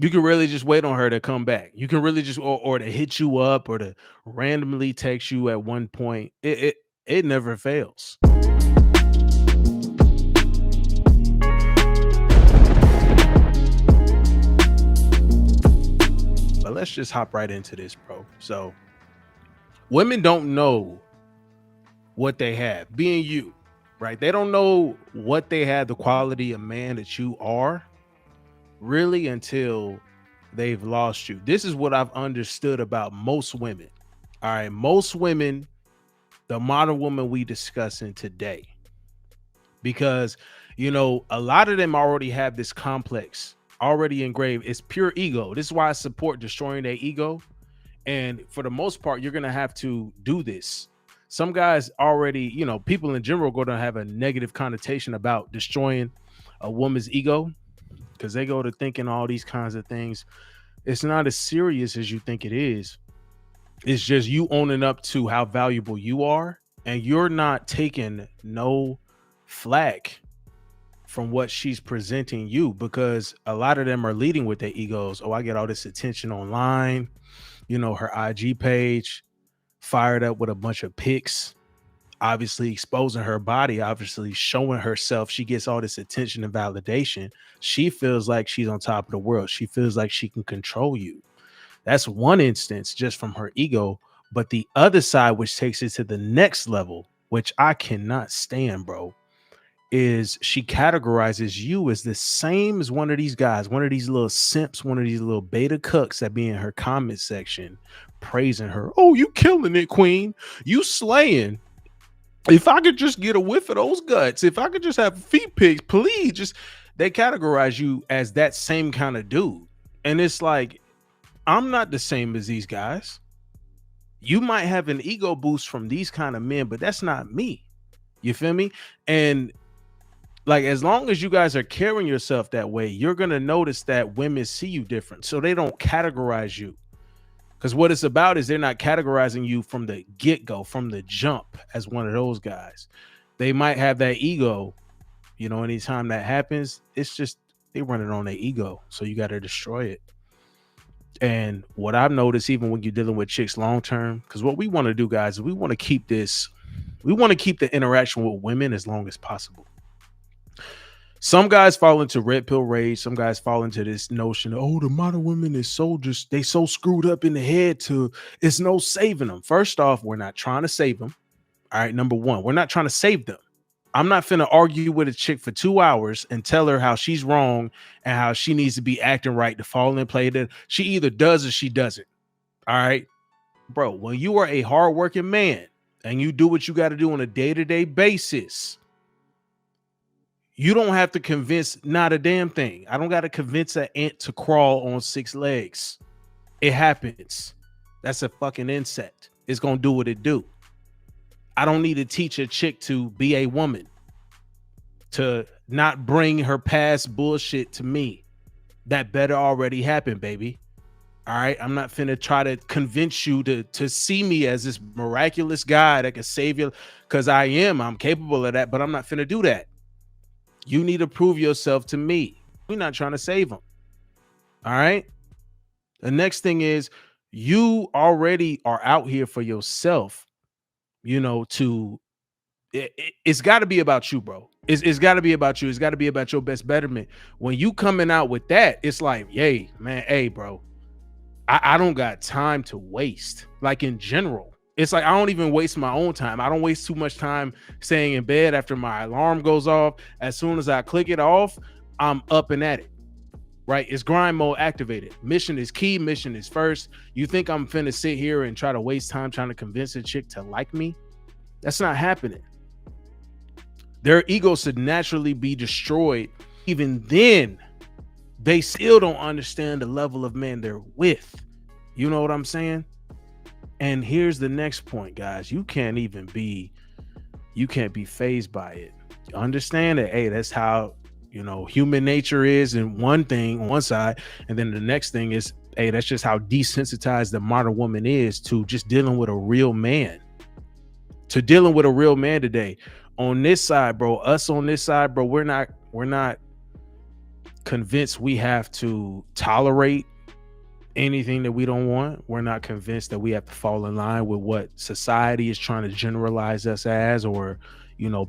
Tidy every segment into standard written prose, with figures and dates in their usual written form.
You can really just wait on her to come back. You can really just or to hit you up or to randomly text you at one point. It never fails. But let's just hop right into this, bro. So women don't know what they have, being you, right? They don't know what they have, the quality of man that you are, really, until they've lost you. This is what I've understood about most women. All right, most women, the modern woman we discussing today, because a lot of them already have this complex already engraved. It's pure ego. This is why I support destroying their ego. And for the most part, you're gonna have to do this. Some guys already, people in general going to have a negative connotation about destroying a woman's ego because they go to thinking all these kinds of things. It's not as serious as you think it is. It's just you owning up to how valuable you are, and you're not taking no flack from what she's presenting you, because a lot of them are leading with their egos. Oh, I get all this attention online, her IG page fired up with a bunch of pics, obviously exposing her body, obviously showing herself. She gets all this attention and validation. She feels like she's on top of the world. She feels like she can control you. That's one instance just from her ego. But the other side, which takes it to the next level, which I cannot stand, bro, is she categorizes you as the same as one of these guys, one of these little simps, one of these little beta cucks that be in her comment section praising her. Oh, you killing it, queen. You slaying. If I could just get a whiff of those guts, if I could just have feet pics, please. Just they categorize you as that same kind of dude. And it's like, I'm not the same as these guys. You might have an ego boost from these kind of men, but that's not me. You feel me? And like, as long as you guys are carrying yourself that way, you're going to notice that women see you different. So they don't categorize you. Because what it's about is they're not categorizing you from the get-go, from the jump, as one of those guys. They might have that ego, anytime that happens, it's just they run it on their ego. So you got to destroy it. And what I've noticed, even when you're dealing with chicks long-term, because what we want to do, guys, is we want to keep the interaction with women as long as possible. Some guys fall into red pill rage. Some guys fall into this notion, oh, the modern women is they so screwed up in the head to, it's no saving them. First off, we're not trying to save them. All right, number one, we're not trying to save them. I'm not finna argue with a chick for 2 hours and tell her how she's wrong and how she needs to be acting right to fall in play. That she either does or she doesn't. All right, bro, when you are a hardworking man and you do what you got to do on a day-to-day basis, you don't have to convince not a damn thing. I don't got to convince an ant to crawl on 6 legs. It happens. That's a fucking insect. It's going to do what it do. I don't need to teach a chick to be a woman, to not bring her past bullshit to me. That better already happen, baby. All right. I'm not finna try to convince you to see me as this miraculous guy that can save you, because I'm capable of that, but I'm not finna do that. You need to prove yourself to me. We're not trying to save them. All right. The next thing is, you already are out here for yourself, it's got to be about you, bro. It's got to be about you. It's got to be about your best betterment. When you coming out with that, it's like, yay, man, hey, bro, I don't got time to waste. Like, in general, it's like I don't even waste my own time. I don't waste too much time staying in bed after my alarm goes off. As soon as I click it off, I'm up and at it. Right? It's grind mode activated. Mission is key. Mission is first. You think I'm finna sit here and try to waste time trying to convince a chick to like me? That's not happening. Their ego should naturally be destroyed. Even then, they still don't understand the level of man they're with. You know what I'm saying? And here's the next point, guys. You can't be fazed by it. You understand that, hey, that's how, human nature is in one thing on one side. And then the next thing is, hey, that's just how desensitized the modern woman is to just dealing with a real man. To dealing with a real man today. On this side, bro, we're not convinced we have to tolerate anything that we don't want. We're not convinced that we have to fall in line with what society is trying to generalize us as, or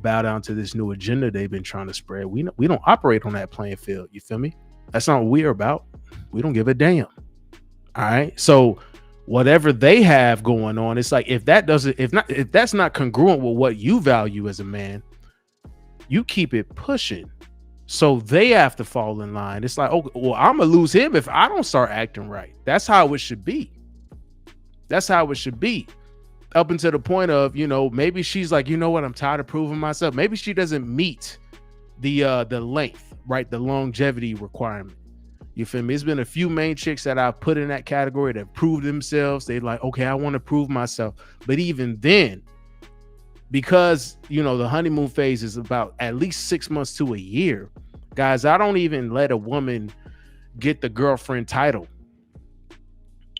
bow down to this new agenda they've been trying to spread. We don't operate on that playing field. You feel me? That's not what we're about. We don't give a damn. All right. So whatever they have going on, it's like if that's not congruent with what you value as a man, you keep it pushing. So they have to fall in line. It's like, oh, well, I'm gonna lose him if I don't start acting right. That's how it should be. That's how it should be. Up until the point of, maybe she's like, you know what, I'm tired of proving myself. Maybe she doesn't meet the length, right? The longevity requirement. You feel me? There's been a few main chicks that I've put in that category that proved themselves. They like, okay, I want to prove myself. But even then, because the honeymoon phase is about at least 6 months to a year, guys, I don't even let a woman get the girlfriend title.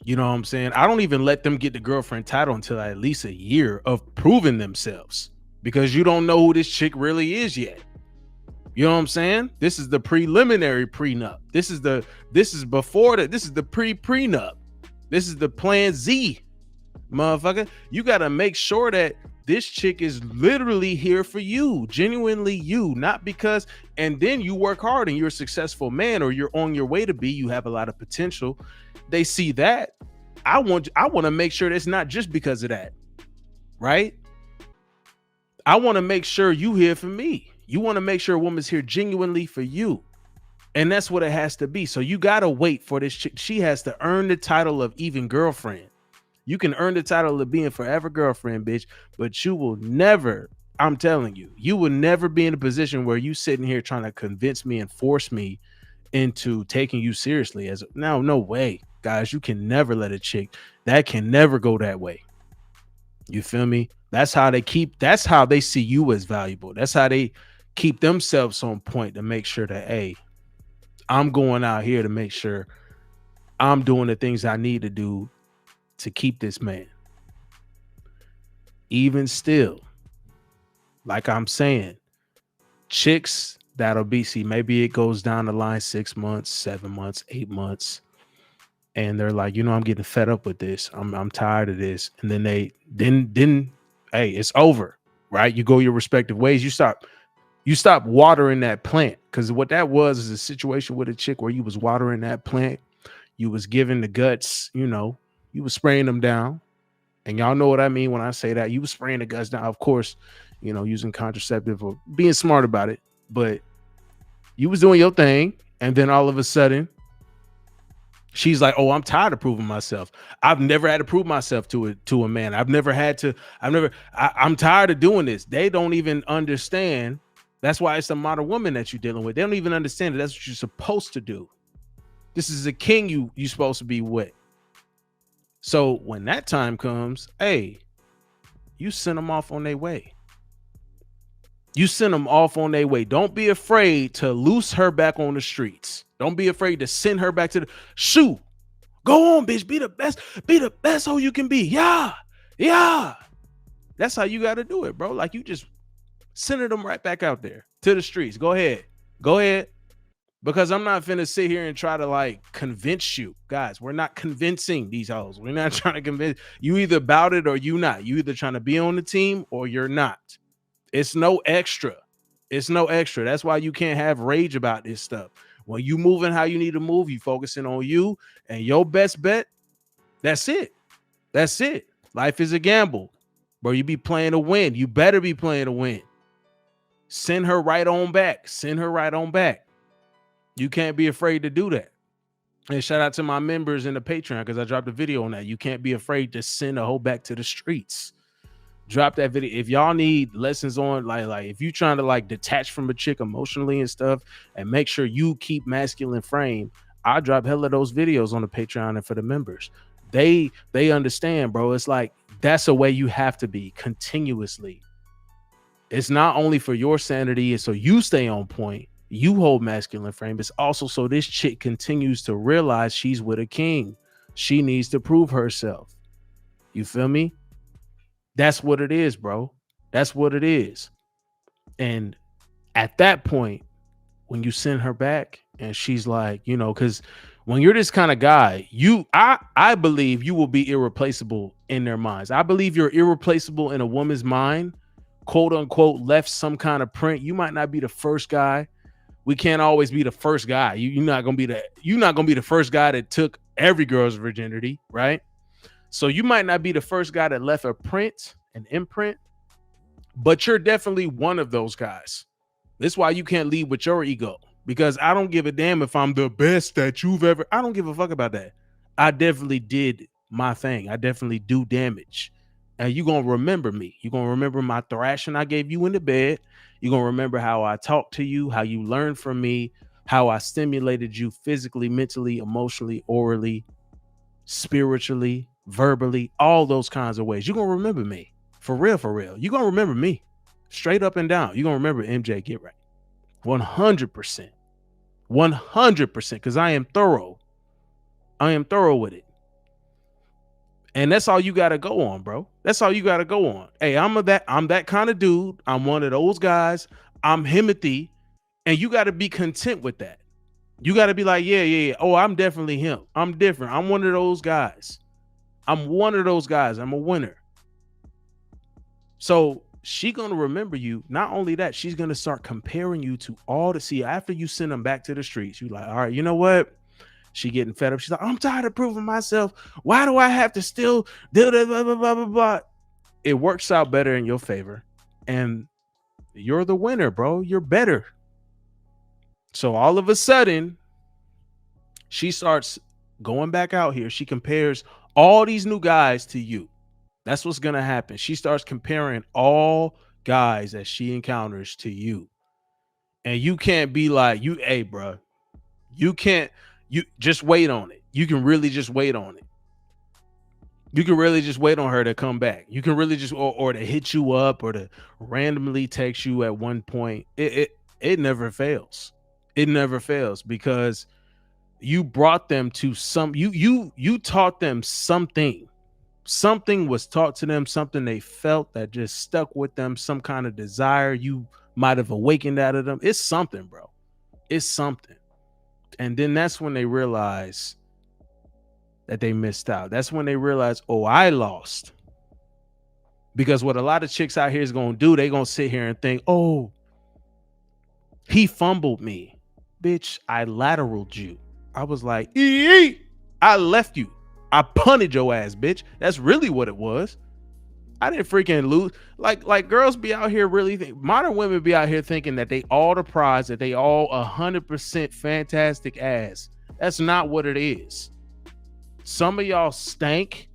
You know what I'm saying? I don't even let them get the girlfriend title until at least a year of proving themselves, because you don't know who this chick really is yet. You know what I'm saying? This is the preliminary prenup. This is the pre-prenup. This is the plan Z, motherfucker. You got to make sure that this chick is literally here for you, genuinely you, not because, and then you work hard and you're a successful man, or you're on your way to be, you have a lot of potential. They see that. I want to make sure that's not just because of that, right? I want to make sure you here for me. You want to make sure a woman's here genuinely for you. And that's what it has to be. So you got to wait for this chick. She has to earn the title of even girlfriend. You can earn the title of being forever girlfriend, bitch, but you will never, I'm telling you, you will never be in a position where you sitting here trying to convince me and force me into taking you seriously as no way, guys. You can never let a chick, that can never go that way. You feel me? That's how they see you as valuable. That's how they keep themselves on point, to make sure that, hey, I'm going out here to make sure I'm doing the things I need to do to keep this man. Even still, like I'm saying, chicks that'll be, see, maybe it goes down the line 6 months, 7 months, 8 months, and they're like, I'm getting fed up with this. I'm tired of this. And then hey, it's over, right? You go your respective ways. You stop watering that plant, because what that was is a situation with a chick where you was watering that plant. You was giving the guts, you was spraying them down. And y'all know what I mean when I say that. You was spraying the guts down, of course, using contraceptive or being smart about it. But you was doing your thing. And then all of a sudden, she's like, oh, I'm tired of proving myself. I've never had to prove myself to a man. I'm tired of doing this. They don't even understand. That's why it's a modern woman that you're dealing with. They don't even understand that that's what you're supposed to do. This is a king you're supposed to be with. So when that time comes, hey, you send them off on their way. You send them off on their way. Don't be afraid to loose her back on the streets. Don't be afraid to send her back to the shoot. Go on, bitch. Be the best. Be the best hoe you can be. Yeah. Yeah. That's how you got to do it, bro. Like, you just sending them right back out there to the streets. Go ahead. Go ahead. Because I'm not finna sit here and try to like convince you. Guys, we're not convincing these hoes. We're not trying to convince you. Either about it or you not. You either trying to be on the team or you're not. It's no extra. It's no extra. That's why you can't have rage about this stuff. When you moving how you need to move, you focusing on you and your best bet. That's it. That's it. Life is a gamble. Bro, you be playing to win. You better be playing to win. Send her right on back. Send her right on back. You can't be afraid to do that. And shout out to my members in the Patreon, because I dropped a video on that. You can't be afraid to send a hoe back to the streets. Drop that video. If y'all need lessons on like if you trying to like detach from a chick emotionally and stuff and make sure you keep masculine frame, I drop hella those videos on the Patreon and for the members. They understand, bro. It's like that's a way you have to be continuously. It's not only for your sanity and so you stay on point, you hold masculine frame. It's also so this chick continues to realize she's with a king. She needs to prove herself. You feel me? That's what it is, bro. That's what it is. And at that point, when you send her back, And she's like, you know, because when you're this kind of guy, I believe you will be irreplaceable in their minds. I believe you're irreplaceable in a woman's mind, quote unquote, left some kind of print. You might not be the first guy. We can't always be the first guy. You're not gonna be the first guy that took every girl's virginity, right? So you might not be the first guy that left a print, an imprint, but you're definitely one of those guys. That's why you can't lead with your ego, because I don't give a damn if I'm the best that you've ever. I don't give a fuck about that. I definitely did my thing. I definitely do damage. And you're going to remember me. You're going to remember my thrashing I gave you in the bed. You're going to remember how I talked to you, how you learned from me, how I stimulated you physically, mentally, emotionally, orally, spiritually, verbally, all those kinds of ways. You're going to remember me. For real, for real. You're going to remember me straight up and down. You're going to remember MJ Get Right. 100%. 100%. Because I am thorough. I am thorough with it. And that's all you got to go on, bro. That's all you got to go on. Hey, I'm that kind of dude. I'm one of those guys. I'm Himothy. And you got to be content with that. You got to be like, yeah. Oh, I'm definitely him. I'm different. I'm one of those guys. I'm one of those guys. I'm a winner. So she gonna remember you. Not only that, she's gonna start comparing you to all the see after you send them back to the streets. You like, all right, you know what? She getting fed up. She's like, I'm tired of proving myself. Why do I have to still do that? Blah, blah, blah, blah, blah. It works out better in your favor. And you're the winner, bro. You're better. So all of a sudden, she starts going back out here. She compares all these new guys to you. That's what's going to happen. She starts comparing all guys that she encounters to you. And you can't be like, hey, bro, you just wait on it. You can really just wait on it. You can really just wait on her to come back. You can really just, or to hit you up or to randomly text you at one point. It never fails. It never fails because you brought them to you taught them something. Something was taught to them, something they felt that just stuck with them, some kind of desire you might have awakened out of them. It's something, bro. It's something. And then that's when they realize that they missed out. That's when they realize, oh, I lost. Because what a lot of chicks out here is going to do, they going to sit here and think, oh, he fumbled me. Bitch, I lateraled you. I was like, I left you. I punted your ass, bitch. That's really what it was. I didn't freaking lose. Like girls be out here really modern women be out here thinking that they all the prize, that they all 100% fantastic ass. That's not what it is. Some of y'all stank.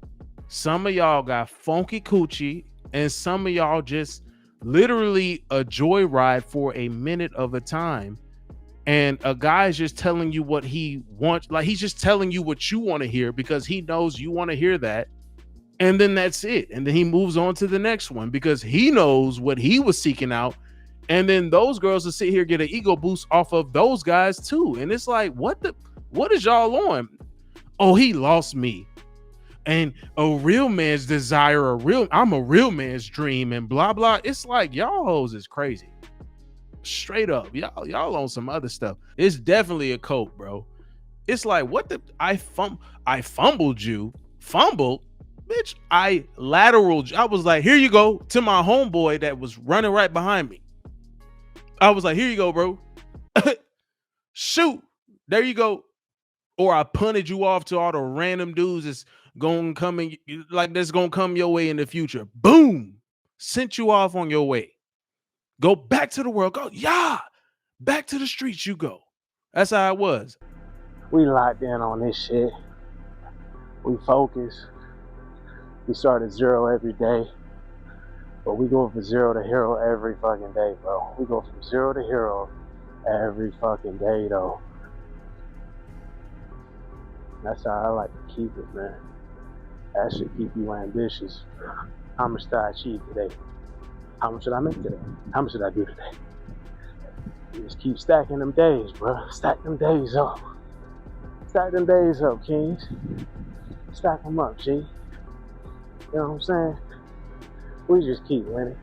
Some of y'all got funky coochie, and some of y'all just literally a joyride for a minute of a time. And a guy is just telling you what he wants. Like he's just telling you what you want to hear because he knows you want to hear that. And then that's it. And then he moves on to the next one because he knows what he was seeking out. And then those girls will sit here, get an ego boost off of those guys too. And it's like, what is y'all on? Oh, he lost me. And a real man's desire, I'm a real man's dream and blah, blah. It's like y'all hoes is crazy. Straight up, y'all on some other stuff. It's definitely a cult, bro. It's like, what the I fumbled you, bitch. I lateraled you. I was like, here you go, to my homeboy that was running right behind me. I was like, here you go, bro. Shoot, there you go. Or I punted you off to all the random dudes that's gonna come in, like that's gonna come your way in the future. Boom, sent you off on your way. Go back to the world. Go, back to the streets you go. That's how it was. We locked in on this shit. We focus. We start at zero every day. But we go from zero to hero every fucking day, bro. We go from zero to hero every fucking day, though. That's how I like to keep it, man. That should keep you ambitious. How much did I achieve today? How much did I make today? How much did I do today? You just keep stacking them days, bro. Stack them days up. Stack them days up, kings. Stack them up, G. You know what I'm saying? We just keep winning.